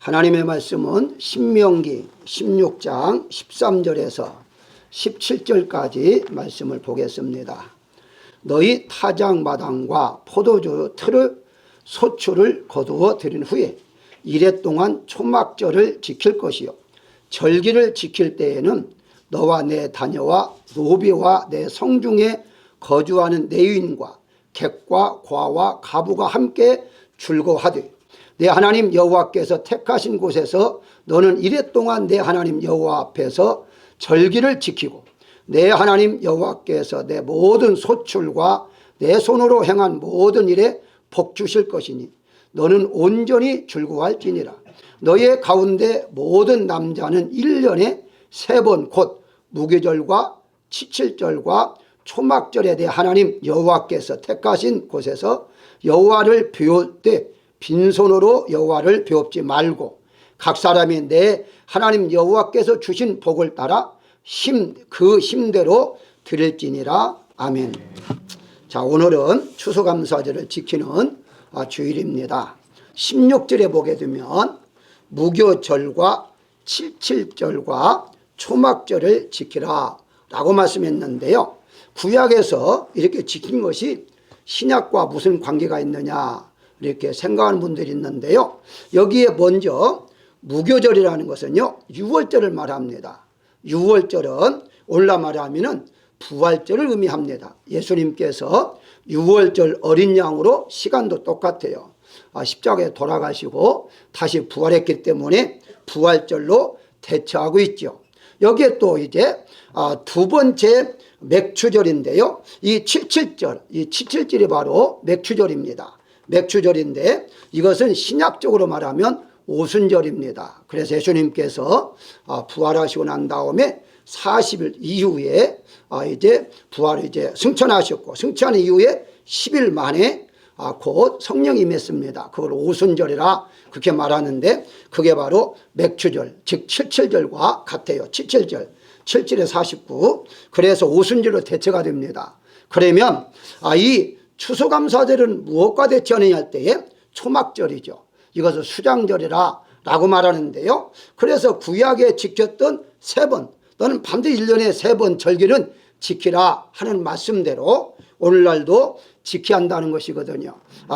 하나님의 말씀은 신명기 16장 13절에서 17절까지 말씀을 보겠습니다. 너희 타작마당과 포도주 틀을 소출을 거두어 들인 후에 이레 동안 초막절을 지킬 것이요 절기를 지킬 때에는 너와 내 자녀와 노비와 내 성중에 거주하는 내유인과 객과 과와 가부가 함께 즐거워하되 내 하나님 여호와께서 택하신 곳에서 너는 이레 동안 내 하나님 여호와 앞에서 절기를 지키고 내 하나님 여호와께서 내 모든 소출과 내 손으로 행한 모든 일에 복 주실 것이니 너는 온전히 즐거워할지니라. 너의 가운데 모든 남자는 1년에 3번 곧 무교절과 칠칠절과 초막절에 내 하나님 여호와께서 택하신 곳에서 여호와를 배울 때 빈손으로 여호와를 배웁지 말고 각 사람이 내 하나님 여호와께서 주신 복을 따라 그 힘대로 드릴지니라. 아멘. 자, 오늘은 추수감사절을 지키는 주일입니다. 16절에 보게 되면 무교절과 칠칠절과 초막절을 지키라 라고 말씀했는데요, 구약에서 이렇게 지킨 것이 신약과 무슨 관계가 있느냐 이렇게 생각하는 분들이 있는데요, 여기에 먼저 무교절이라는 것은요 6월절을 말합니다. 6월절은 오늘날 말하면 부활절을 의미합니다. 예수님께서 6월절 어린 양으로 시간도 똑같아요. 십자가에 돌아가시고 다시 부활했기 때문에 부활절로 대처하고 있죠. 여기에 또 이제 두 번째 맥추절인데요, 이 칠칠절이 바로 맥추절입니다. 맥추절인데 이것은 신약적으로 말하면 오순절입니다. 그래서 예수님께서 부활하시고 난 다음에 40일 이후에 이제 부활을 이제 승천하셨고, 승천 이후에 10일 만에 곧 성령이 임했습니다. 그걸 오순절이라 그렇게 말하는데 그게 바로 맥추절, 즉 칠칠절과 같아요. 칠칠절, 7절에 49, 그래서 오순절로 대처가 됩니다. 그러면 이 추수감사절은 무엇과 대처하느냐 할 때에 초막절이죠. 이것을 수장절이라 라고 말하는데요, 그래서 구약에 지켰던 3번, 너는 반드시 1년에 3번 절기는 지키라 하는 말씀대로 오늘날도 지켜야 한다는 것이거든요.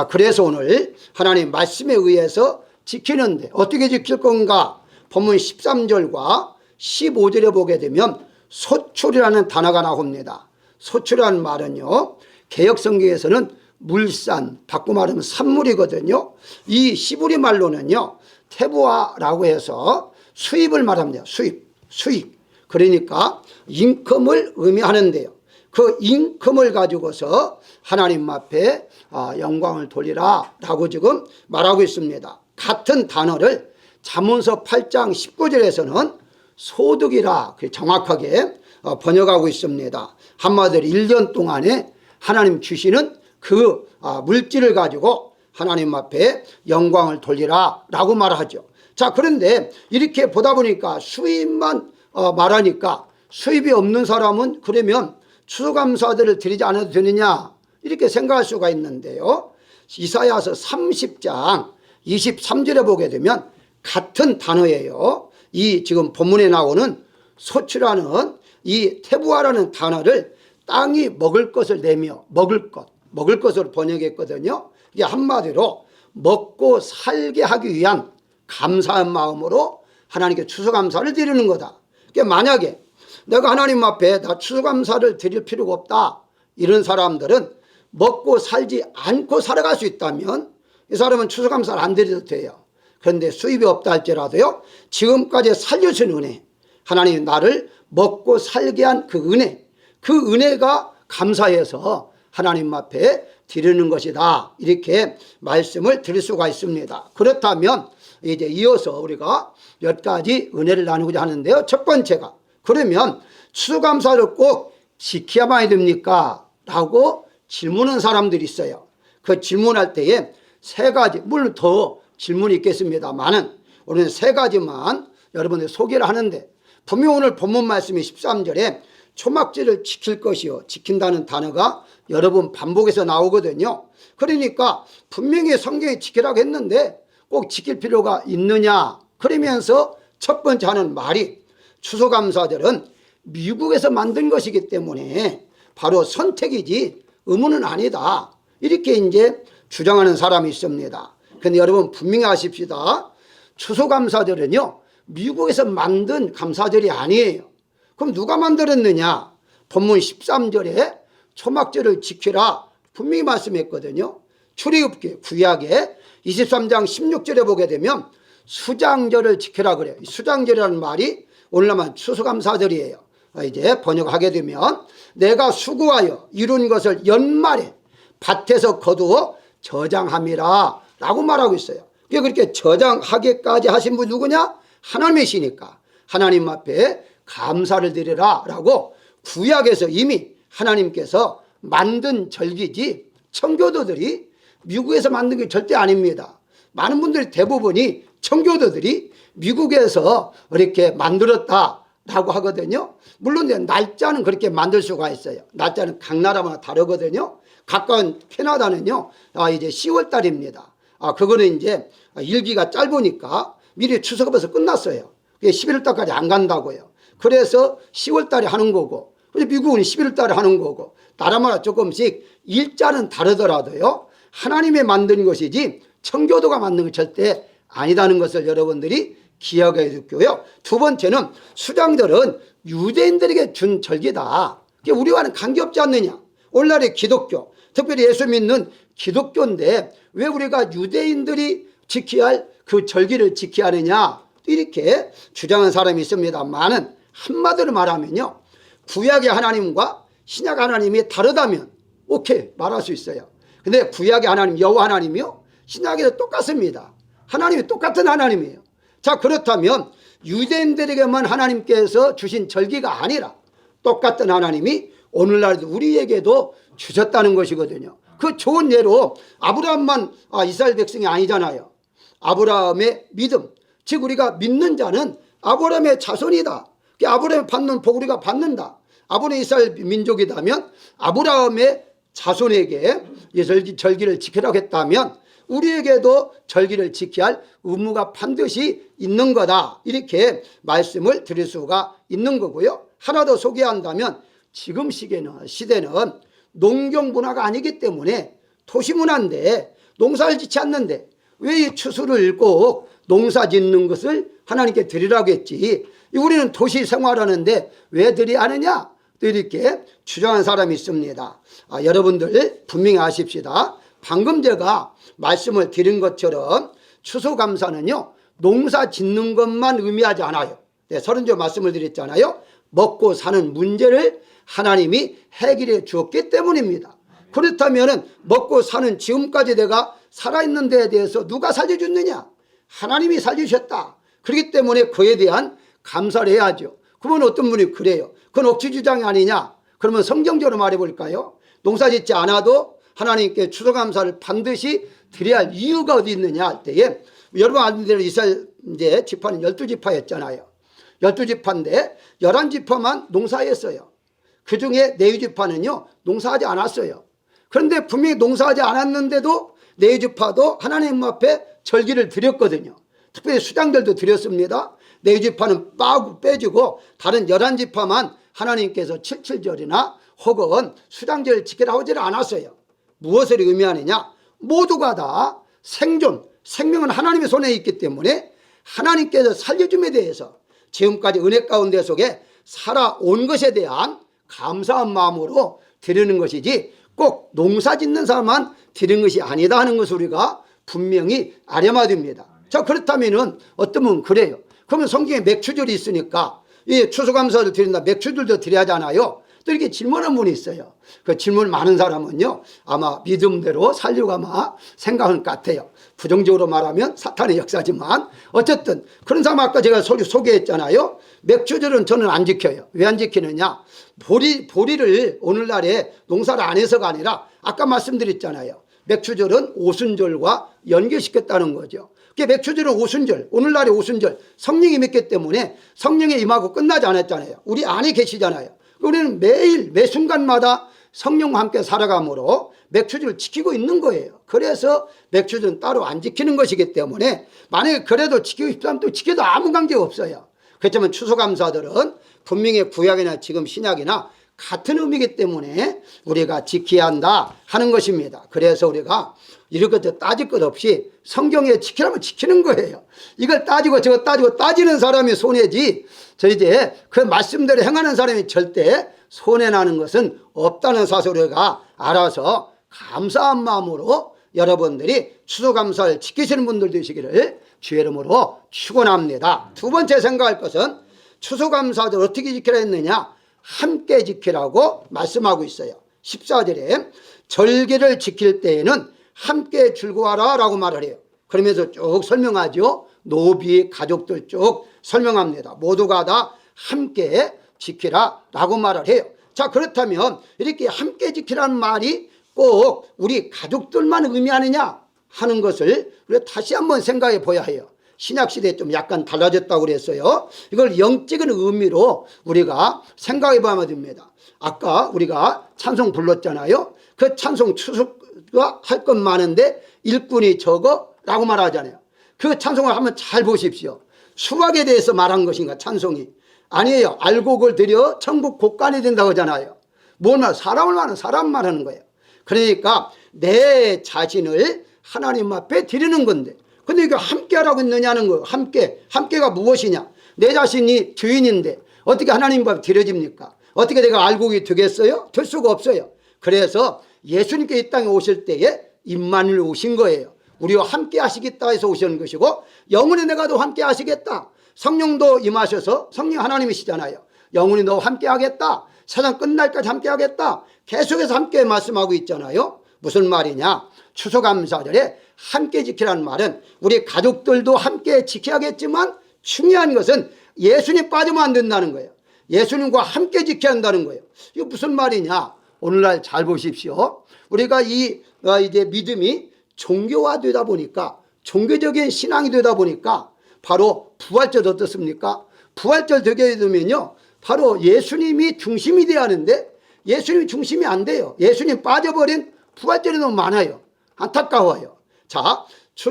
그래서 오늘 하나님 말씀에 의해서 지키는데 어떻게 지킬 건가? 본문 13절과 15절에 보게 되면 소출이라는 단어가 나옵니다. 소출이라는 말은요, 개역성경에서는 물산, 바꿔 말하면 산물이거든요. 이 시브리 말로는요 테부아라고 해서 수입을 말합니다. 수익. 그러니까 인컴을 의미하는데요, 그 인컴을 가지고서 하나님 앞에 영광을 돌리라 라고 지금 말하고 있습니다. 같은 단어를 잠언서 8장 19절에서는 소득이라 정확하게 번역하고 있습니다. 한마디로 1년 동안에 하나님 주시는 그 물질을 가지고 하나님 앞에 영광을 돌리라 라고 말하죠. 자, 그런데 이렇게 보다 보니까 수입만 말하니까 수입이 없는 사람은 그러면 추수감사절을 드리지 않아도 되느냐 이렇게 생각할 수가 있는데요, 이사야서 30장 23절에 보게 되면 같은 단어예요. 이 지금 본문에 나오는 소출하는 이 테부아라는 단어를 땅이 먹을 것을 내며 먹을 것으로 번역했거든요. 이게 한마디로 먹고 살게 하기 위한 감사한 마음으로 하나님께 추수감사를 드리는 거다. 그러니까 만약에 내가 하나님 앞에 나 추수감사를 드릴 필요가 없다 이런 사람들은 먹고 살지 않고 살아갈 수 있다면 이 사람은 추수감사를 안 드려도 돼요. 그런데 수입이 없다 할지라도요, 지금까지 살려준 은혜, 하나님이 나를 먹고 살게 한 그 은혜가 감사해서 하나님 앞에 드리는 것이다 이렇게 말씀을 드릴 수가 있습니다. 그렇다면 이제 이어서 우리가 몇 가지 은혜를 나누고자 하는데요, 첫 번째가 그러면 추수감사를 꼭 지켜야만 됩니까? 라고 질문하는 사람들이 있어요. 그 질문할 때에 3가지, 물론 더 질문이 있겠습니다만은 오늘 3가지만 여러분들 소개를 하는데, 분명 오늘 본문 말씀이 13절에 초막절을 지킬 것이요, 지킨다는 단어가 여러 번 반복해서 나오거든요. 그러니까 분명히 성경에 지키라고 했는데 꼭 지킬 필요가 있느냐. 그러면서 첫 번째 하는 말이 추수감사절은 미국에서 만든 것이기 때문에 바로 선택이지 의무는 아니다. 이렇게 이제 주장하는 사람이 있습니다. 근데 여러분 분명히 아십시다. 추수감사절은요, 미국에서 만든 감사절이 아니에요. 그럼 누가 만들었느냐? 본문 13절에 초막절을 지키라 분명히 말씀했거든요. 출애굽기 구약에 23장 16절에 보게 되면 수장절을 지키라 그래요. 수장절이라는 말이 오늘날만 추수감사절이에요. 이제 번역하게 되면 내가 수고하여 이룬 것을 연말에 밭에서 거두어 저장함이라 라고 말하고 있어요. 그렇게 저장하기까지 하신 분 누구냐? 하나님이시니까 하나님 앞에 감사를 드리라 라고 구약에서 이미 하나님께서 만든 절기지 청교도들이 미국에서 만든 게 절대 아닙니다. 많은 분들이 대부분이 청교도들이 미국에서 이렇게 만들었다라고 하거든요. 물론 날짜는 그렇게 만들 수가 있어요. 날짜는 각 나라마다 다르거든요. 가까운 캐나다는요, 이제 10월 달입니다. 그거는 이제 일기가 짧으니까 미리 추석하면서 끝났어요. 11월 달까지 안 간다고요. 그래서 10월 달에 하는 거고, 미국은 11월 달에 하는 거고, 나라마다 조금씩 일자는 다르더라도요, 하나님이 만든 것이지 청교도가 만든 건 절대 아니다는 것을 여러분들이 기억해 주고요. 두 번째는 수장절은 유대인들에게 준 절기다. 우리와는 관계없지 않느냐. 오늘날의 기독교, 특별히 예수 믿는 기독교인데 왜 우리가 유대인들이 지켜야 할 그 절기를 지켜야 하느냐, 이렇게 주장한 사람이 있습니다만은 한마디로 말하면요, 구약의 하나님과 신약 하나님이 다르다면 오케이 말할 수 있어요. 근데 구약의 하나님 여호와 하나님이요, 신약에도 똑같습니다. 하나님이 똑같은 하나님이에요. 자, 그렇다면 유대인들에게만 하나님께서 주신 절기가 아니라 똑같은 하나님이 오늘날도 우리에게도 주셨다는 것이거든요. 그 좋은 예로 아브라함만 이스라엘 백성이 아니잖아요. 아브라함의 믿음, 즉 우리가 믿는 자는 아브라함의 자손이다. 아브라함이 받는 복 우리가 받는다. 아브라함이 이스라엘 민족이다면 아브라함의 자손에게 절기를 지키라고 했다면 우리에게도 절기를 지켜야 할 의무가 반드시 있는 거다. 이렇게 말씀을 드릴 수가 있는 거고요. 하나 더 소개한다면 지금 시대는 농경 문화가 아니기 때문에 도시 문화인데 농사를 짓지 않는데 왜 이 추수를 꼭 농사 짓는 것을 하나님께 드리라고 했지, 우리는 도시 생활하는데 왜 드려야 하느냐, 또 이렇게 주장한 사람이 있습니다. 여러분들 분명히 아십시다. 방금 제가 말씀을 드린 것처럼 추수감사는요, 농사 짓는 것만 의미하지 않아요. 30절 말씀을 드렸잖아요. 먹고 사는 문제를 하나님이 해결해 주었기 때문입니다. 그렇다면 먹고 사는 지금까지 내가 살아있는 데에 대해서 누가 살려줬느냐? 하나님이 살려주셨다. 그렇기 때문에 그에 대한 감사를 해야죠. 그러면 어떤 분이 그래요. 그건 억지주장이 아니냐? 그러면 성경적으로 말해볼까요? 농사 짓지 않아도 하나님께 추수감사를 반드시 드려야 할 이유가 어디 있느냐 할 때에, 여러분 아는 대로 이스라엘 이제 지파는 12지파였잖아요. 12지파인데 11지파만 농사했어요. 그 중에 레위지파는요, 농사하지 않았어요. 그런데 분명히 농사하지 않았는데도 레위지파도 하나님 앞에 절기를 드렸거든요. 특별히 수장들도 드렸습니다. 레위지파는 빼주고 다른 11지파만 하나님께서 77절이나 혹은 수장절을 지키라 하지 않았어요. 무엇을 의미하느냐? 모두가 다 생명은 하나님의 손에 있기 때문에 하나님께서 살려줌에 대해서 지금까지 은혜 가운데 속에 살아온 것에 대한 감사한 마음으로 드리는 것이지 꼭 농사 짓는 사람만 드리는 것이 아니다 하는 것을 우리가 분명히 알아야 됩니다. 자, 그렇다면 어떤 분은 그래요. 그러면 성경에 맥추절이 있으니까 이 추수감사를 드린다, 맥추절도 드려야 하잖아요. 또 이렇게 질문하는 분이 있어요. 그 질문 많은 사람은요, 아마 믿음대로 살려고 아마 생각하는 것 같아요. 부정적으로 말하면 사탄의 역사지만 어쨌든 그런 사람 아까 제가 소개했잖아요. 맥추절은 저는 안 지켜요. 왜 안 지키느냐? 보리를 오늘날에 농사를 안 해서가 아니라 아까 말씀드렸잖아요. 맥추절은 오순절과 연결시켰다는 거죠. 맥추절은 오순절, 오늘날의 오순절, 성령이 믿기 때문에 성령에 임하고 끝나지 않았잖아요. 우리 안에 계시잖아요. 우리는 매일 매 순간마다 성령과 함께 살아가므로 맥주주를 지키고 있는 거예요. 그래서 맥주주는 따로 안 지키는 것이기 때문에 만약에 그래도 지키고 싶다면 또 지켜도 아무 관계 없어요. 그렇지만 추수감사들은 분명히 구약이나 지금 신약이나 같은 의미이기 때문에 우리가 지켜야 한다 하는 것입니다. 그래서 우리가 이런 것도 따질 것 없이 성경에 지키라면 지키는 거예요. 이걸 따지고 저거 따지고 따지는 사람이 손해지, 저 이제 그 말씀대로 행하는 사람이 절대 손해나는 것은 없다는 사실을 우리가 알아서 감사한 마음으로 여러분들이 추수감사를 지키시는 분들 되시기를 주의 이름으로 축원합니다. 두 번째 생각할 것은 추수감사를 어떻게 지키라 했느냐, 함께 지키라고 말씀하고 있어요. 14절에 절기를 지킬 때에는 함께 즐거워하라 라고 말을 해요. 그러면서 쭉 설명하죠. 노비 가족들 쭉 설명합니다. 모두가 다 함께 지키라 라고 말을 해요. 자, 그렇다면 이렇게 함께 지키라는 말이 꼭 우리 가족들만 의미하느냐 하는 것을 우리가 다시 한번 생각해 봐야 해요. 신약시대에 좀 약간 달라졌다고 그랬어요. 이걸 영적인 의미로 우리가 생각해 봐야 됩니다. 아까 우리가 찬송 불렀잖아요. 그 찬송 추수가 할 것 많은데 일꾼이 적어 라고 말하잖아요. 그 찬송을 한번 잘 보십시오. 수확에 대해서 말한 것인가 찬송이? 아니에요. 알곡을 들여 천국 곡간이 된다고 하잖아요. 뭘 말? 사람을 말하는 사람 말하는 거예요. 그러니까 내 자신을 하나님 앞에 드리는 건데, 근데 이거 함께 하라고 했느냐는 거예요. 함께가 무엇이냐? 내 자신이 주인인데 어떻게 하나님 앞에 드려집니까? 어떻게 내가 알곡이 되겠어요? 될 수가 없어요. 그래서 예수님께 이 땅에 오실 때에 임마누엘 오신 거예요. 우리와 함께 하시겠다 해서 오시는 것이고, 영원히 내가 도 함께 하시겠다. 성령도 임하셔서, 성령 하나님이시잖아요. 영원히 너 함께 하겠다. 세상 끝날까지 함께 하겠다. 계속해서 함께 말씀하고 있잖아요. 무슨 말이냐? 추수감사절에 함께 지키라는 말은 우리 가족들도 함께 지켜야겠지만 중요한 것은 예수님 빠지면 안 된다는 거예요. 예수님과 함께 지켜야 한다는 거예요. 이거 무슨 말이냐? 오늘날 잘 보십시오. 우리가 이제 믿음이 종교화되다 보니까, 종교적인 신앙이 되다 보니까 바로 부활절 어떻습니까? 부활절 되게 되면요, 바로 예수님이 중심이 돼야 하는데 예수님이 중심이 안 돼요. 예수님 빠져버린 부활절이 너무 많아요. 안타까워요. 자,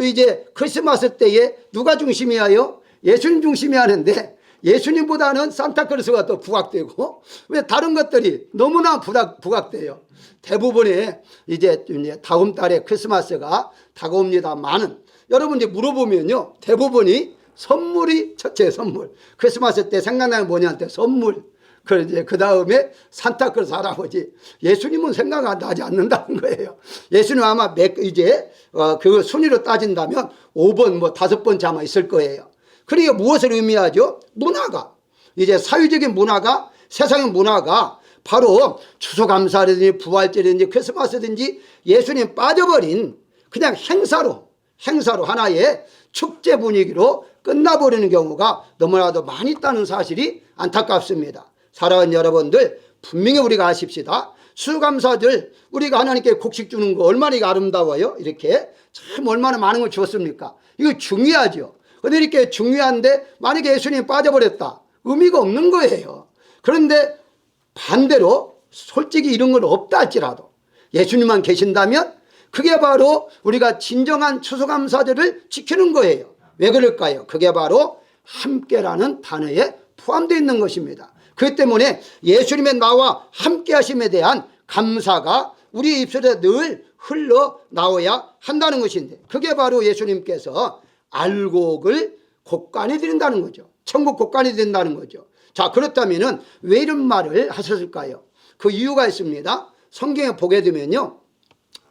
이제 크리스마스 때에 누가 중심이에요? 예수님 중심이 하는데 예수님보다는 산타클로스가 더 부각되고, 왜 다른 것들이 너무나 부각돼요. 대부분의 이제 다음 달에 크리스마스가 다가옵니다만은 여러분이 물어보면요, 대부분이 선물이 첫째 선물. 크리스마스 때 생각나는 뭐냐한테 선물. 그 다음에 산타클로스 할아버지. 예수님은 생각 나지 않는다는 거예요. 예수님 아마 이제 그 순위로 따진다면 5번 뭐 5번째 아마 있을 거예요. 그러니까 무엇을 의미하죠? 문화가, 이제 사회적인 문화가, 세상의 문화가 바로 추수감사라든지 부활절이든지 크리스마스든지 예수님 빠져버린 그냥 행사로 하나의 축제 분위기로 끝나버리는 경우가 너무나도 많이 있다는 사실이 안타깝습니다. 사랑하는 여러분들, 분명히 우리가 아십시다. 추수감사절 우리가 하나님께 곡식 주는 거 얼마나 아름다워요. 이렇게 참 얼마나 많은 걸 주었습니까? 이거 중요하죠. 근데 이렇게 중요한데 만약에 예수님이 빠져버렸다, 의미가 없는 거예요. 그런데 반대로 솔직히 이런 건 없다 할지라도 예수님만 계신다면 그게 바로 우리가 진정한 추수감사절을 지키는 거예요. 왜 그럴까요? 그게 바로 함께라는 단어에 포함되어 있는 것입니다. 그렇기 때문에 예수님의 나와 함께 하심에 대한 감사가 우리 입술에 늘 흘러나와야 한다는 것인데, 그게 바로 예수님께서 알곡을 곡간에 드린다는 거죠. 천국 곡간에 드린다는 거죠. 자, 그렇다면 왜 이런 말을 하셨을까요? 그 이유가 있습니다. 성경에 보게 되면요,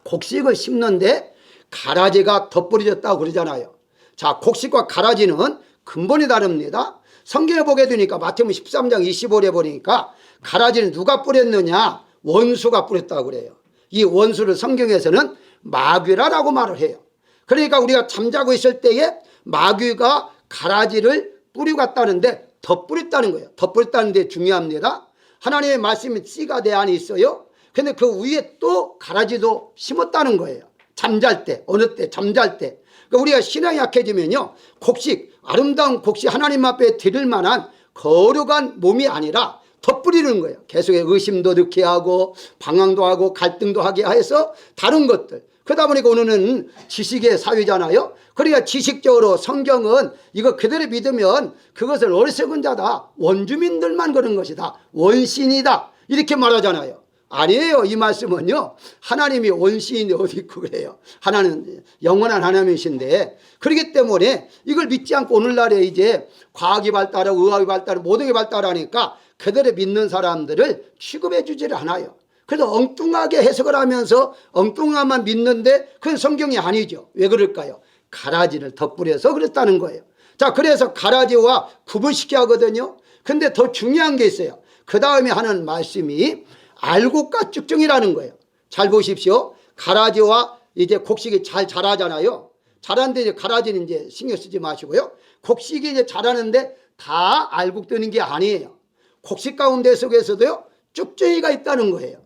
곡식을 심는데 가라지가 덧뿌려졌다고 그러잖아요. 자, 곡식과 가라지는 근본이 다릅니다. 성경에 보게 되니까 마태복음 13장 25절에 보니까 가라지는 누가 뿌렸느냐? 원수가 뿌렸다고 그래요. 이 원수를 성경에서는 마귀라라고 말을 해요. 그러니까 우리가 잠자고 있을 때에 마귀가 가라지를 뿌리고 갔다는데 덧뿌렸다는 거예요. 덧뿌렸다는 데 중요합니다. 하나님의 말씀이 씨가 내 안에 있어요. 근데 그 위에 또 가라지도 심었다는 거예요. 잠잘 때, 어느 때, 잠잘 때. 그러니까 우리가 신앙이 약해지면요, 곡식, 아름다운 곡식 하나님 앞에 드릴 만한 거룩한 몸이 아니라 덧뿌리는 거예요. 계속 의심도 넣게 하고 방황도 하고 갈등도 하게 해서 다른 것들. 그러다 보니까 오늘은 지식의 사회잖아요. 그러니까 지식적으로 성경은 이거 그대로 믿으면 그것을 어리석은 자다, 원주민들만 그런 것이다, 원신이다 이렇게 말하잖아요. 아니에요. 이 말씀은요, 하나님이 원시인이 어디 있고 그래요. 하나는 영원한 하나님이신데, 그렇기 때문에 이걸 믿지 않고 오늘날에 이제 과학이 발달하고 의학이 발달하고 모든 게 발달하니까 그대로 믿는 사람들을 취급해 주지를 않아요. 그래서 엉뚱하게 해석을 하면서 엉뚱한만 믿는데 그건 성경이 아니죠. 왜 그럴까요? 가라지를 덧뿌려서 그랬다는 거예요. 자, 그래서 가라지와 구분시켜야 하거든요. 근데 더 중요한 게 있어요. 그 다음에 하는 말씀이 알곡과 쭉정이라는 거예요. 잘 보십시오. 가라지와 이제 곡식이 잘 자라잖아요. 자라는데 이제 가라지는 이제 신경 쓰지 마시고요. 곡식이 이제 자라는데 다 알곡 뜨는 게 아니에요. 곡식 가운데 속에서도요, 쭉정이가 있다는 거예요.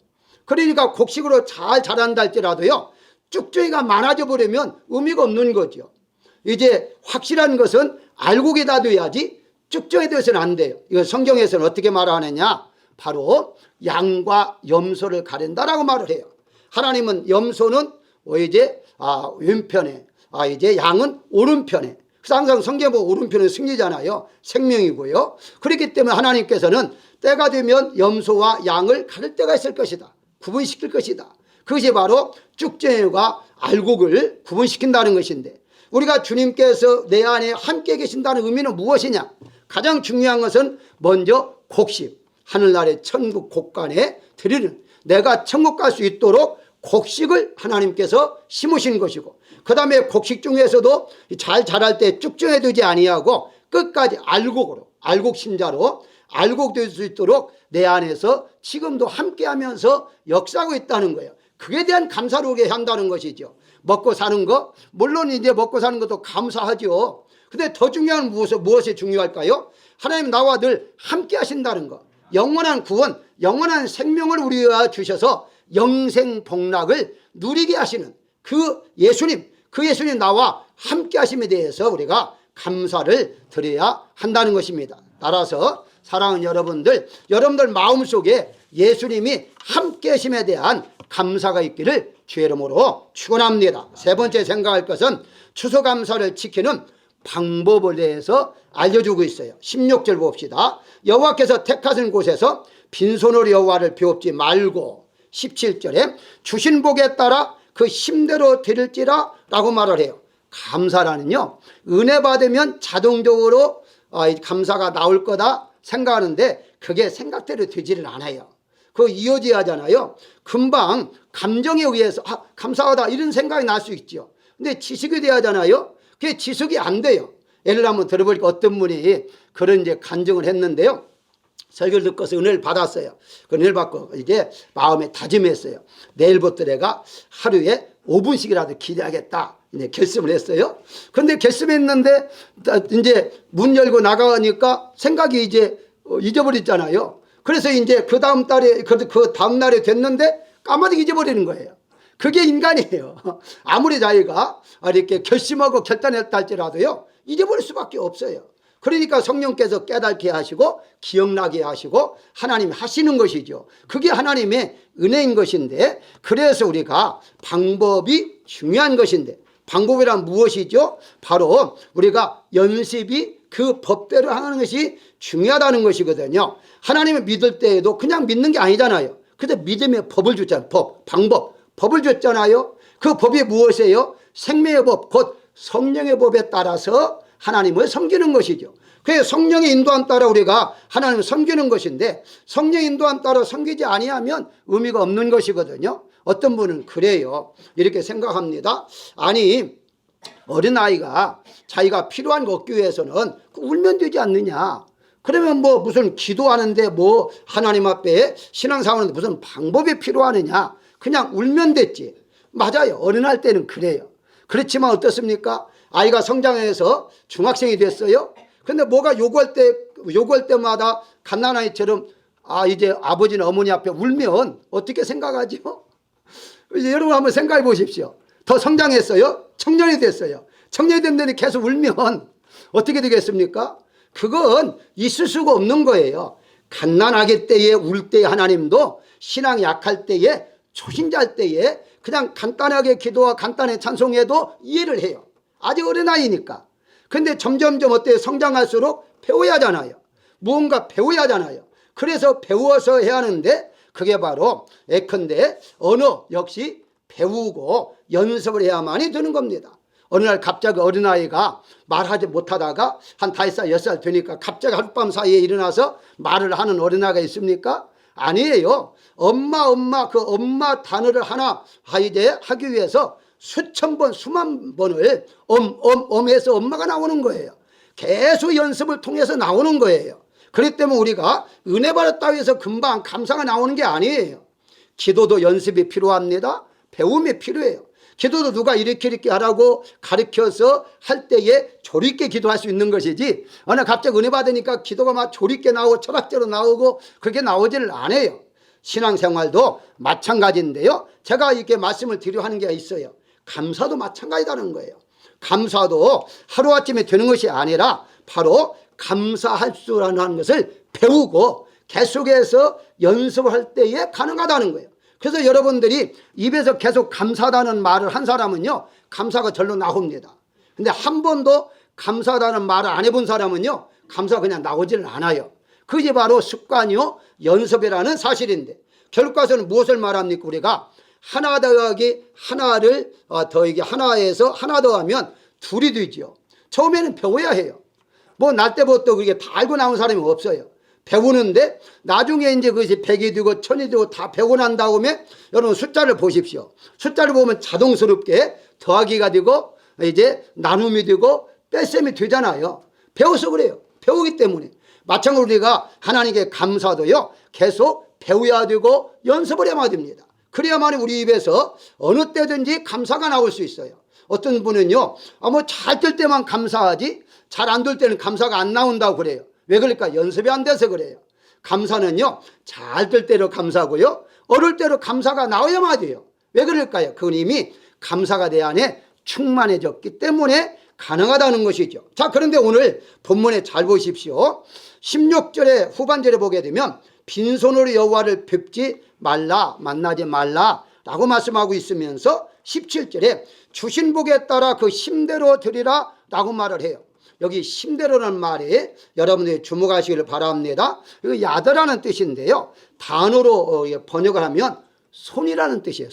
그러니까 곡식으로 잘 자란다 할지라도요, 쭉정이가 많아져 버리면 의미가 없는 거죠. 이제 확실한 것은 알곡이 다 돼야지 쭉정이 돼서는 안 돼요. 이건 성경에서는 어떻게 말하느냐? 바로 양과 염소를 가린다라고 말을 해요. 하나님은 염소는 이제 왼편에, 이제 양은 오른편에. 그래서 항상 성경 보고 오른편은 승리잖아요. 생명이고요. 그렇기 때문에 하나님께서는 때가 되면 염소와 양을 가릴 때가 있을 것이다. 구분시킬 것이다. 그것이 바로 쭉정이와 알곡을 구분시킨다는 것인데, 우리가 주님께서 내 안에 함께 계신다는 의미는 무엇이냐? 가장 중요한 것은 먼저 곡식, 하늘나라의 천국 곳간에 드리는, 내가 천국 갈 수 있도록 곡식을 하나님께서 심으신 것이고, 그 다음에 곡식 중에서도 잘 자랄 때 쭉정해 두지 아니하고 끝까지 알곡으로, 알곡 심자로 알곡 될 수 있도록 내 안에서 지금도 함께 하면서 역사하고 있다는 거예요. 그에 대한 감사를 오게 한다는 것이죠. 먹고 사는 거, 물론 이제 먹고 사는 것도 감사하죠. 근데 더 중요한 무엇이 중요할까요? 하나님 나와 늘 함께 하신다는 거. 영원한 구원, 영원한 생명을 우리와 주셔서 영생 복락을 누리게 하시는 그 예수님 나와 함께 하심에 대해서 우리가 감사를 드려야 한다는 것입니다. 따라서 사랑하는 여러분들 마음속에 예수님이 함께 하심에 대한 감사가 있기를 주의 이름으로 축원합니다. 세 번째 생각할 것은 추수감사를 지키는 방법에 대해서 알려주고 있어요. 16절 봅시다. 여호와께서 택하신 곳에서 빈손으로 여호와를 비웃지 말고, 17절에 주신 복에 따라 그 힘대로 드릴지라 라고 말을 해요. 감사라는요, 은혜 받으면 자동적으로 감사가 나올 거다 생각하는데 그게 생각대로 되지를 않아요. 그거 이어져야 하잖아요. 금방 감정에 의해서 감사하다 이런 생각이 날 수 있죠. 근데 지식이 돼야 하잖아요. 그게 지식이 안 돼요. 예를 한번 들어보니까 어떤 분이 그런 이제 간증을 했는데요. 설교를 듣고서 은혜를 받았어요. 그 은혜를 받고 이제 마음에 다짐했어요. 내일부터 내가 하루에 5분씩이라도 기도하겠다. 이제 결심을 했어요. 그런데 결심했는데 이제 문 열고 나가니까 생각이 이제 잊어버렸잖아요. 그래서 이제 그 다음 날에 됐는데 까마득 잊어버리는 거예요. 그게 인간이에요. 아무리 자기가 이렇게 결심하고 결단했다 할지라도요, 잊어버릴 수밖에 없어요. 그러니까 성령께서 깨닫게 하시고 기억나게 하시고 하나님이 하시는 것이죠. 그게 하나님의 은혜인 것인데, 그래서 우리가 방법이 중요한 것인데, 방법이란 무엇이죠? 바로 우리가 연습이 그 법대로 하는 것이 중요하다는 것이거든요. 하나님을 믿을 때에도 그냥 믿는 게 아니잖아요. 근데 믿음의 법을 줬잖아요. 법을 줬잖아요. 그 법이 무엇이에요? 생명의 법, 곧 성령의 법에 따라서 하나님을 섬기는 것이죠. 그래서 성령의 인도함 따라 우리가 하나님을 섬기는 것인데, 성령의 인도함 따라 섬기지 아니하면 의미가 없는 것이거든요. 어떤 분은 그래요. 이렇게 생각합니다. 아니, 어린아이가 자기가 필요한 거 얻기 위해서는 울면 되지 않느냐. 그러면 뭐 무슨 기도하는데 뭐 하나님 앞에 신앙생활하는데 무슨 방법이 필요하느냐. 그냥 울면 됐지. 맞아요. 어린할 때는 그래요. 그렇지만 어떻습니까? 아이가 성장해서 중학생이 됐어요. 근데 뭐가 요구할 때마다 갓난아이처럼 이제 아버지나 어머니 앞에 울면 어떻게 생각하죠? 이제 여러분 한번 생각해 보십시오. 더 성장했어요. 청년이 됐어요. 청년이 됐는데 계속 울면 어떻게 되겠습니까? 그건 있을 수가 없는 거예요. 갓난아기 때에 울 때에 하나님도 신앙이 약할 때에 초신자일 때에 그냥 간단하게 기도와 간단하게 찬송해도 이해를 해요. 아직 어린아이니까. 근데 점점점 어때요? 성장할수록 배워야 하잖아요. 무언가 배워야 하잖아요. 그래서 배워서 해야 하는데 그게 바로 예컨대 언어 역시 배우고 연습을 해야만이 되는 겁니다. 어느 날 갑자기 어린아이가 말하지 못하다가 한 5살, 6살 되니까 갑자기 하룻밤 사이에 일어나서 말을 하는 어린아이가 있습니까? 아니에요. 엄마 그 엄마 단어를 하나 이제 하기 위해서 수천 번, 수만 번을 엄해서 엄마가 나오는 거예요. 계속 연습을 통해서 나오는 거예요. 그렇기 때문에 우리가 은혜 받았다고 해서 금방 감사가 나오는 게 아니에요. 기도도 연습이 필요합니다. 배움이 필요해요. 기도도 누가 이렇게 하라고 가르쳐서 할 때에 조리있게 기도할 수 있는 것이지 어느 갑자기 은혜 받으니까 기도가 막 조리있게 나오고 철학적으로 나오고 그렇게 나오지를 않아요. 신앙생활도 마찬가지인데요. 제가 이렇게 말씀을 드려 하는 게 있어요. 감사도 마찬가지다는 거예요. 감사도 하루아침에 되는 것이 아니라 바로 감사할 수라는 것을 배우고 계속해서 연습을 할 때에 가능하다는 거예요. 그래서 여러분들이 입에서 계속 감사하다는 말을 한 사람은요 감사가 절로 나옵니다. 근데 한 번도 감사하다는 말을 안 해본 사람은요 감사가 그냥 나오지를 않아요. 그게 바로 습관이요 연습이라는 사실인데 결과적으로는 무엇을 말합니까? 우리가 하나 더하기 하나를 더하기 하나에서 하나 더하면 둘이 되죠. 처음에는 배워야 해요. 뭐 날 때부터 그게 다 알고 나온 사람이 없어요. 배우는데 나중에 이제 그것이 100이 되고 1000이 되고 다 배우고 난 다음에 여러분 숫자를 보십시오. 숫자를 보면 자동스럽게 더하기가 되고 이제 나눔이 되고 뺄셈이 되잖아요. 배워서 그래요. 배우기 때문에. 마찬가지로 우리가 하나님께 감사도요 계속 배워야 되고 연습을 해야 됩니다. 그래야만 우리 입에서 어느 때든지 감사가 나올 수 있어요. 어떤 분은요 뭐 잘 될 때만 감사하지 잘 안 될 때는 감사가 안 나온다고 그래요. 왜 그럴까? 연습이 안 돼서 그래요. 감사는요 잘 될 때로 감사하고요 어릴 때로 감사가 나와야만 돼요. 왜 그럴까요? 그건 이미 감사가 내 안에 충만해졌기 때문에 가능하다는 것이죠. 자, 그런데 오늘 본문에 잘 보십시오. 16절의 후반절에 보게 되면 빈손으로 여호와를 뵙지 말라, 만나지 말라 라고 말씀하고 있으면서 17절에 주신 복에 따라 그 힘대로 드리라 라고 말을 해요. 여기 힘대로라는 말에 여러분들이 주목하시기를 바랍니다. 이거 야더라는 뜻인데요. 단어로 번역을 하면 손이라는 뜻이에요.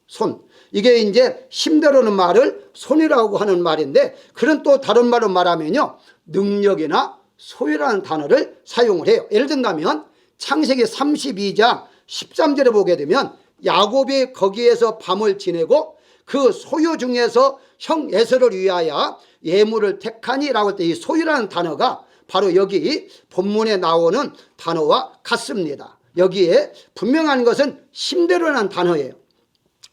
손. 이게 이제 힘대로는 말을 손이라고 하는 말인데 그런 또 다른 말로 말하면요. 능력이나 소유라는 단어를 사용을 해요. 예를 든다면 창세기 32장 13절에 보게 되면 야곱이 거기에서 밤을 지내고 그 소유 중에서 형 에서를 위하여 예물을 택하니라고 할 때 이 소유라는 단어가 바로 여기 본문에 나오는 단어와 같습니다. 여기에 분명한 것은 힘대로라는 단어예요.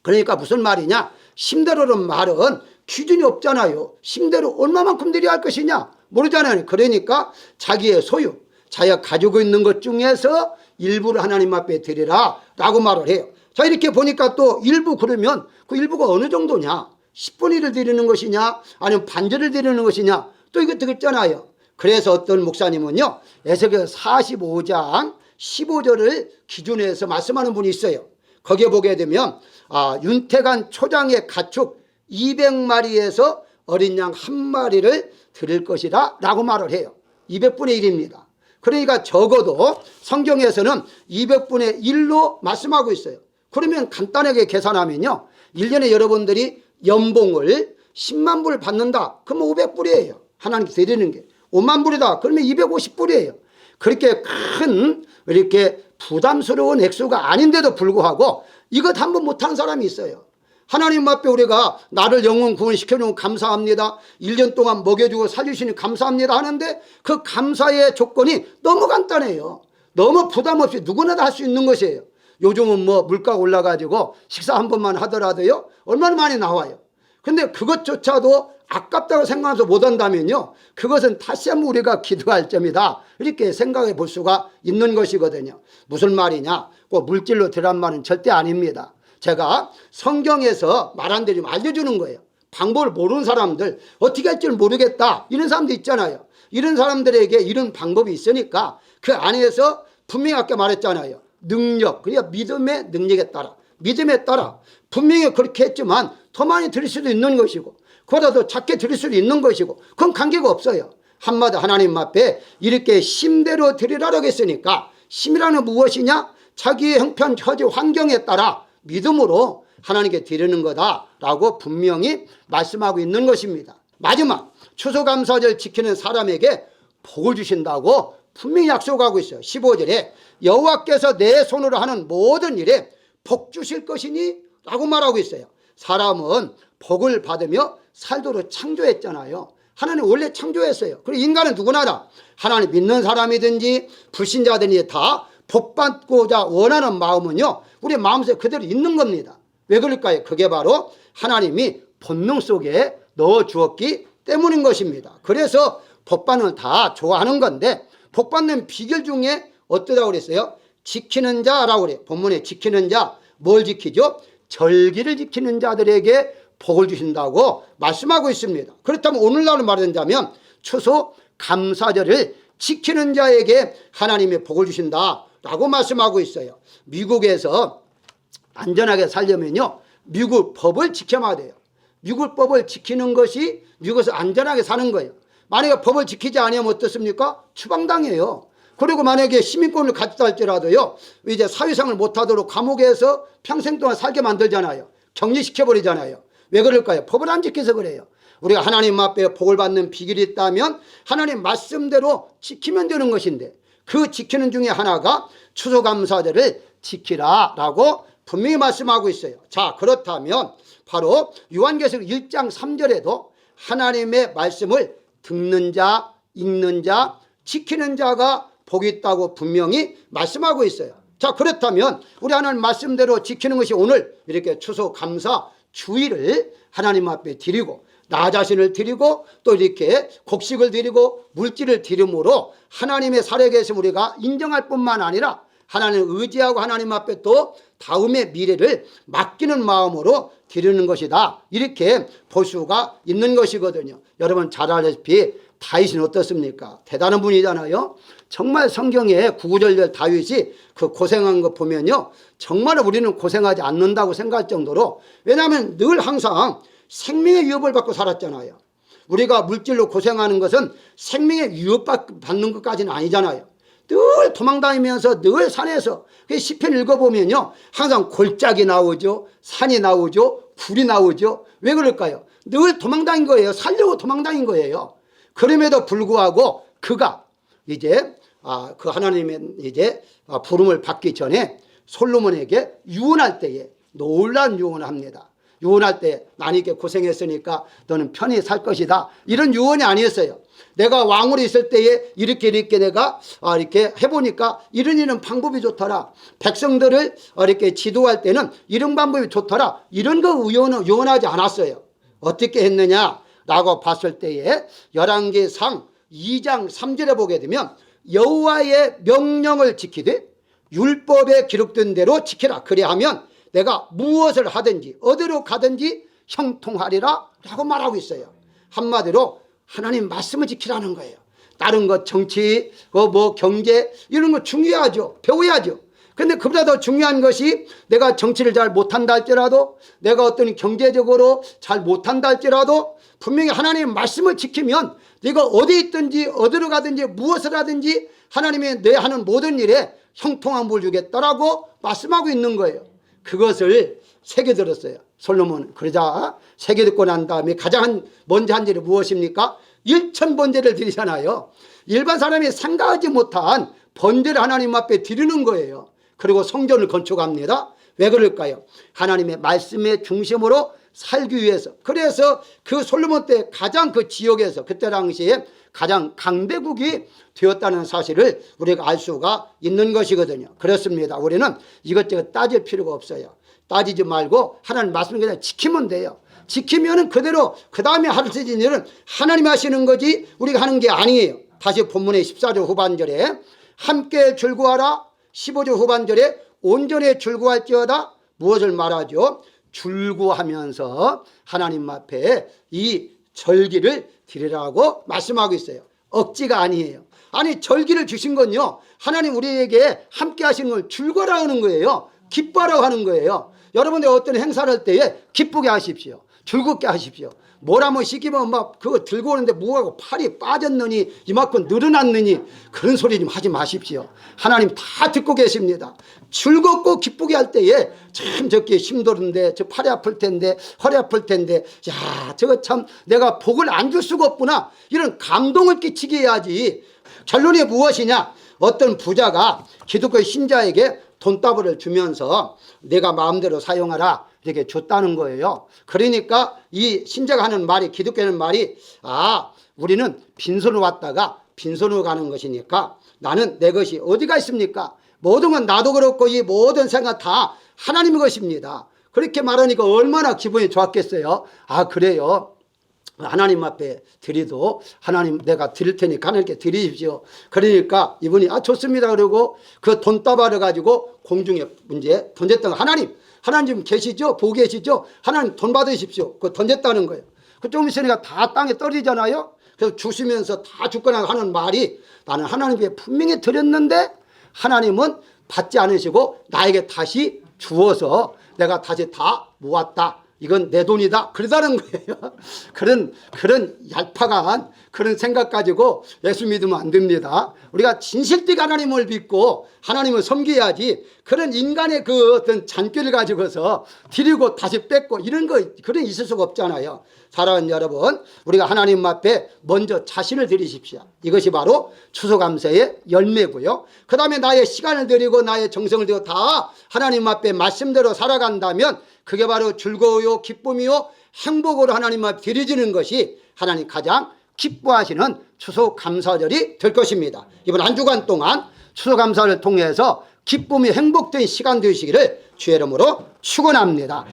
그러니까 무슨 말이냐? 힘대로라는 말은 기준이 없잖아요. 힘대로 얼마만큼 드려야 할 것이냐? 모르잖아요. 그러니까 자기의 소유, 자기가 가지고 있는 것 중에서 일부를 하나님 앞에 드리라 라고 말을 해요. 자, 이렇게 보니까 또 일부 그러면 그 일부가 어느 정도냐? 10분의 1을 드리는 것이냐? 아니면 반절을 드리는 것이냐? 또 이것도 있잖아요. 그래서 어떤 목사님은요 에스겔 45장 15절을 기준으로 해서 말씀하는 분이 있어요. 거기에 보게 되면 윤택한 초장의 가축 200마리에서 어린 양 1마리를 드릴 것이다 라고 말을 해요. 200분의 1입니다. 그러니까 적어도 성경에서는 200분의 1로 말씀하고 있어요. 그러면 간단하게 계산하면요 1년에 여러분들이 연봉을 10만 불 받는다. 그러면 500불이에요. 하나님께 드리는 게. 5만 불이다. 그러면 250불이에요. 그렇게 큰 이렇게 부담스러운 액수가 아닌데도 불구하고 이것 한번 못한 사람이 있어요. 하나님 앞에 우리가 나를 영원 구원시켜주면 감사합니다. 1년 동안 먹여주고 살려주시니 감사합니다 하는데 그 감사의 조건이 너무 간단해요. 너무 부담 없이 누구나 다 할 수 있는 것이에요. 요즘은 뭐 물가가 올라가지고 식사 한 번만 하더라도요 얼마나 많이 나와요. 근데 그것조차도 아깝다고 생각해서 못한다면요 그것은 다시 한번 우리가 기도할 점이다 이렇게 생각해 볼 수가 있는 것이거든요. 무슨 말이냐? 꼭 물질로 드란 말은 절대 아닙니다. 제가 성경에서 말한 대로 알려주는 거예요. 방법을 모르는 사람들 어떻게 할 줄 모르겠다 이런 사람도 있잖아요. 이런 사람들에게 이런 방법이 있으니까 그 안에서 분명히 아까 말했잖아요. 능력, 그러니까 믿음의 능력에 따라, 믿음에 따라 분명히 그렇게 했지만 더 많이 드릴 수도 있는 것이고 그보다 더 작게 드릴 수도 있는 것이고 그건 관계가 없어요. 한마디 하나님 앞에 이렇게 심대로 드리라고 했으니까 심이라는 무엇이냐? 자기의 형편, 처지, 환경에 따라 믿음으로 하나님께 드리는 거다라고 분명히 말씀하고 있는 것입니다. 마지막 추수감사절 지키는 사람에게 복을 주신다고 분명히 약속하고 있어요. 15절에 여호와께서 내 손으로 하는 모든 일에 복 주실 것이니 라고 말하고 있어요. 사람은 복을 받으며 살도록 창조했잖아요. 하나님 원래 창조했어요. 그리고 인간은 누구나 다 하나님 믿는 사람이든지 불신자든지 다 복받고자 원하는 마음은요 우리 마음속에 그대로 있는 겁니다. 왜 그럴까요? 그게 바로 하나님이 본능 속에 넣어 주었기 때문인 것입니다. 그래서 복받는 걸 다 좋아하는 건데 복받는 비결 중에 어떠다고 그랬어요? 지키는 자라고 그래요. 본문에 지키는 자, 뭘 지키죠? 절기를 지키는 자들에게 복을 주신다고 말씀하고 있습니다. 그렇다면 오늘날 말하자면 추수 감사절을 지키는 자에게 하나님의 복을 주신다라고 말씀하고 있어요. 미국에서 안전하게 살려면요 미국 법을 지켜야 돼요. 미국 법을 지키는 것이 미국에서 안전하게 사는 거예요. 만약에 법을 지키지 않으면 어떻습니까? 추방당해요. 그리고 만약에 시민권을 가졌다 할지라도요 이제 사회생활을 못하도록 감옥에서 평생 동안 살게 만들잖아요. 격리시켜버리잖아요. 왜 그럴까요? 법을 안 지켜서 그래요. 우리가 하나님 앞에 복을 받는 비결이 있다면 하나님 말씀대로 지키면 되는 것인데 그 지키는 중에 하나가 추수감사절을 지키라라고 분명히 말씀하고 있어요. 자, 그렇다면 바로 요한계시록 1장 3절에도 하나님의 말씀을 듣는 자, 읽는 자, 지키는 자가 복이 있다고 분명히 말씀하고 있어요. 자, 그렇다면 우리 하나님 말씀대로 지키는 것이 오늘 이렇게 추수감사 주일을 하나님 앞에 드리고 나 자신을 드리고 또 이렇게 곡식을 드리고 물질을 드림으로 하나님의 살에 계신 우리가 인정할 뿐만 아니라 하나님을 의지하고 하나님 앞에 또 다음의 미래를 맡기는 마음으로 드리는 것이다. 이렇게 볼 수가 있는 것이거든요. 여러분 잘 알다시피 다윗은 어떻습니까? 대단한 분이잖아요. 정말 성경에 구구절절 다윗이 그 고생한 거 보면요 정말 우리는 고생하지 않는다고 생각할 정도로 왜냐하면 늘 항상 생명의 위협을 받고 살았잖아요. 우리가 물질로 고생하는 것은 생명의 위협받는 것까지는 아니잖아요. 늘 도망다니면서 늘 산에서 시편 읽어보면요 항상 골짜기 나오죠, 산이 나오죠, 굴이 나오죠. 왜 그럴까요? 늘 도망다닌 거예요. 살려고 도망다닌 거예요. 그럼에도 불구하고 그가 이제 그 하나님의 이제 부름을 받기 전에 솔로몬에게 유언할 때에 놀라운 유언을 합니다. 유언할 때 나는 이렇게 고생했으니까 너는 편히 살 것이다. 이런 유언이 아니었어요. 내가 왕으로 있을 때에 이렇게 내가 이렇게 해보니까 이런 방법이 좋더라. 백성들을 이렇게 지도할 때는 이런 방법이 좋더라. 이런 거 유언하지 않았어요. 어떻게 했느냐라고 봤을 때에 열왕기상 2장 3절에 보게 되면 여호와의 명령을 지키되 율법에 기록된 대로 지키라. 그리하면 내가 무엇을 하든지 어디로 가든지 형통하리라 라고 말하고 있어요. 한마디로 하나님 말씀을 지키라는 거예요. 다른 것 정치, 경제 이런 거 중요하죠. 배워야죠. 그런데 그보다 더 중요한 것이 내가 정치를 잘 못한다 할지라도 내가 어떤 경제적으로 잘 못한다 할지라도 분명히 하나님의 말씀을 지키면 네가 어디 있든지 어디로 가든지 무엇을 하든지 하나님이 내 하는 모든 일에 형통함을 주겠다라고 말씀하고 있는 거예요. 그것을 새겨들었어요. 솔로몬은. 그러자 새겨듣고 난 다음에 가장 먼저 한 일이 무엇입니까? 1000번제를 드리잖아요. 일반 사람이 생각하지 못한 번제를 하나님 앞에 드리는 거예요. 그리고 성전을 건축합니다. 왜 그럴까요? 하나님의 말씀의 중심으로 살기 위해서. 그래서 그 솔로몬 때 가장 그 지역에서 그때 당시에 가장 강대국이 되었다는 사실을 우리가 알 수가 있는 것이거든요. 그렇습니다. 우리는 이것저것 따질 필요가 없어요. 따지지 말고 하나님 말씀을 그냥 지키면 돼요. 지키면은 그대로 그 다음에 하시는 일은 하나님이 하시는 거지 우리가 하는 게 아니에요. 다시 본문의 14절 후반절에 함께 즐거워하라. 15절 후반절에 온전히 즐거워할지어다. 무엇을 말하죠? 즐거워하면서 하나님 앞에 이 절기를 드리라고 말씀하고 있어요. 억지가 아니에요. 아니 절기를 주신 건요 하나님 우리에게 함께 하시는 걸 즐거라 하는 거예요. 기뻐하라고 하는 거예요. 여러분들 어떤 행사를 할 때에 기쁘게 하십시오. 즐겁게 하십시오. 뭘 한번 시키면 막 그거 들고 오는데 뭐하고 팔이 빠졌느니 이만큼 늘어났느니 그런 소리 좀 하지 마십시오. 하나님 다 듣고 계십니다. 즐겁고 기쁘게 할 때에 참 저게 힘들은데 저 팔이 아플 텐데 허리 아플 텐데 야 저거 참 내가 복을 안 줄 수가 없구나 이런 감동을 끼치게 해야지. 결론이 무엇이냐? 어떤 부자가 기독교 신자에게 돈다발을 주면서 내가 마음대로 사용하라 이렇게 줬다는 거예요. 그러니까 이 신자가 하는 말이, 기독교는 말이, 우리는 빈손으로 왔다가 빈손으로 가는 것이니까 나는 내 것이 어디가 있습니까? 모든 건 나도 그렇고 이 모든 생각 다 하나님의 것입니다. 그렇게 말하니까 얼마나 기분이 좋았겠어요. 그래요. 하나님 앞에 드리도 하나님 내가 드릴 테니까 하나님께 드리십시오. 그러니까 이분이 좋습니다 그러고 그 돈다발을 가지고 공중에 문제 던졌던 하나님 지금 계시죠? 보고 계시죠? 하나님 돈 받으십시오. 그거 던졌다는 거예요. 좀 있으니까 다 땅에 떨어지잖아요. 그래서 주시면서 다 죽거나 하는 말이 나는 하나님께 분명히 드렸는데 하나님은 받지 않으시고 나에게 다시 주어서 내가 다시 다 모았다. 이건 내 돈이다. 그러다는 거예요. 그런 얄팍한 그런 생각 가지고 예수 믿으면 안 됩니다. 우리가 진실되게 하나님을 믿고 하나님을 섬겨야지 그런 인간의 그 어떤 잔꾀를 가지고서 드리고 다시 뺏고 이런 거 그런 있을 수가 없잖아요. 사랑하는 여러분, 우리가 하나님 앞에 먼저 자신을 드리십시오. 이것이 바로 추수감사의 열매고요. 그 다음에 나의 시간을 드리고 나의 정성을 드리고 다 하나님 앞에 말씀대로 살아간다면 그게 바로 즐거워요, 기쁨이요, 행복으로 하나님 앞에 드려지는 것이 하나님 가장 기뻐하시는 추수감사절이 될 것입니다. 이번 한 주간 동안 추수감사를 통해서 기쁨이 행복된 시간 되시기를 주의 이름으로 축원합니다.